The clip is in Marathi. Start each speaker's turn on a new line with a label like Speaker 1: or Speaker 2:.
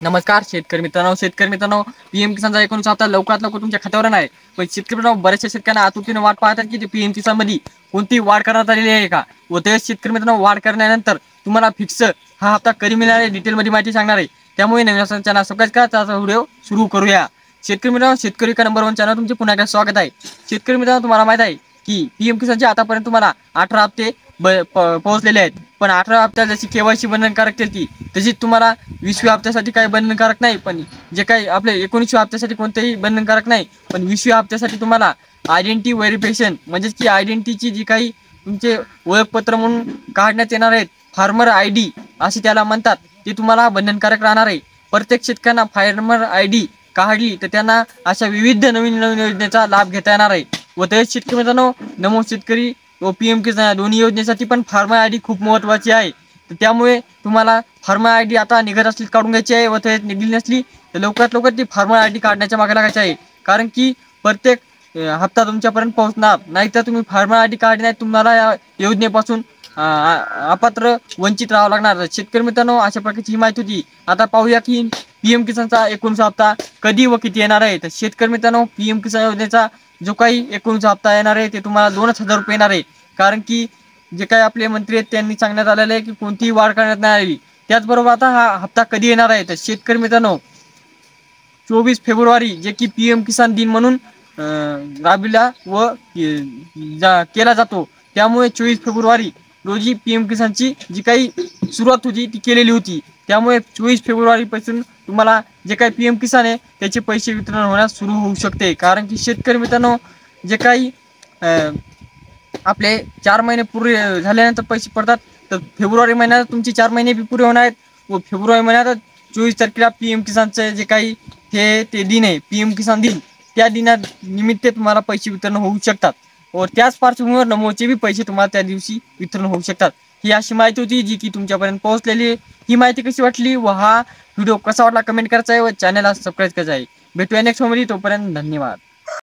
Speaker 1: नमस्कार शेतकरी मित्रांनो, पीएम किसानचा 19 हप्ता लवकरात लवकर तुमच्या खात्यावर आहे. पण शेतकरी मित्रांनो, बऱ्याचशा शेतकऱ्यांना आतुरतेने वाट पाहतात की ते पीएम किसान मध्ये कोणती वाढ करण्यात आलेली आहे का, व ते शेतकरी मित्रांनो वाढ करण्यानंतर तुम्हाला फिक्स हा हप्ता कधी मिळणार आहे डिटेलमध्ये माहिती सांगणार आहे. त्यामुळे नवीन असं चॅनल सबस्क्राइब करा. त्याचा व्हिडिओ सुरू करूया. शेतकरी मित्रांनो, शेतकरी का नंबर 1 चॅनल तुमचे पुन्हा एकदा स्वागत आहे. शेतकरी मित्रांनो, तुम्हाला माहित आहे की पीएम किसानचे आतापर्यंत तुम्हाला 18 हप्ते पोहोचलेले आहेत. पण 18 हप्त्यात जशी केवायसी बंधनकारक केली तशीच तुम्हाला 20व्या हप्त्यासाठी काही बंधनकारक नाही. पण जे काही आपले 19व्या हप्त्यासाठी कोणतेही बंधनकारक नाही. पण 20व्या हप्त्यासाठी तुम्हाला आयडेंटिटी व्हेरिफिकेशन म्हणजेच की आयडेंटिटीची जी काही तुमचे ओळखपत्र म्हणून काढण्यात येणार आहेत, फार्मर आयडी असे त्याला म्हणतात, ते तुम्हाला बंधनकारक राहणार आहे. प्रत्येक शेतकऱ्यांना फार्मर आयडी काढली तर त्यांना अशा विविध नवीन नवीन योजनेचा लाभ घेता येणार आहे. व तसेच शेतकरी मित्रांनो, नमो शेतकरी व पीएम किसान दोन्ही योजनेसाठी पण फार्मर आयडी खूप महत्त्वाची आहे. तर त्यामुळे तुम्हाला फार्मर आयडी आता निघत असली काढून घ्यायची आहे, व ते निघली नसली तर लवकरात लवकर ती फार्मर आयडी काढण्याच्या मागे लागायची आहे. कारण की प्रत्येक हप्ता तुमच्यापर्यंत पोहोचणार नाही तर तुम्ही फार्मर आयडी काढली नाही, तुम्हाला या योजनेपासून अपात्र वंचित राहावं लागणार. शेतकरी मित्रांनो, अशा प्रकारची ही माहिती होती. आता पाहूया की पीएम किसानचा 19 हप्ता कधी व किती येणार आहे. तर शेतकरी मित्रांनो, पीएम किसान योजनेचा जो काही 19 हप्ता येणार आहे ते तुम्हाला 2,000 रुपये येणार आहे. कारण की जे काही आपले मंत्री आहेत त्यांनी सांगण्यात आलेलं आहे की कोणतीही वाढ करण्यात नाही आली. त्याचबरोबर आता हा हप्ता कधी येणार आहे. तर शेतकरी मित्रांनो, 24 फेब्रुवारी जे की पीएम किसान दिन म्हणून राबविला व केला जातो. त्यामुळे 24 फेब्रुवारी रोजी पीएम किसानची जी काही सुरुवात होती ती केलेली होती. त्यामुळे 24 फेब्रुवारीपासून तुम्हाला जे काही पीएम किसान आहे त्याचे पैसे वितरण होण्यास सुरू होऊ शकते. कारण की शेतकरी मित्रांनो, जे काही आपले 4 महिने पुरे झाल्यानंतर पैसे पडतात, तर फेब्रुवारी महिन्यात तुमचे 4 महिने बी पुरे होणार आहेत. व फेब्रुवारी महिन्यात 24 तारखेला पीएम किसानचे जे काही ते दिन आहे पीएम किसान दिन, त्या दिनानिमित्त तुम्हाला पैसे वितरण होऊ शकतात. व त्याच पार्श्वभूमीवर नमोचे बी पैसे तुम्हाला त्या दिवशी वितरण होऊ शकतात. ही अशी माहिती होती जी की तुमच्यापर्यंत पोहोचलेली. ही माहिती कशी वाटली व हा व्हिडिओ कसा वाटला कमेंट करायचा आहे व चॅनलला सबस्क्राईब करायचं आहे. भेटूया नेक्स्ट व्हिडिओमध्ये. तोपर्यंत धन्यवाद.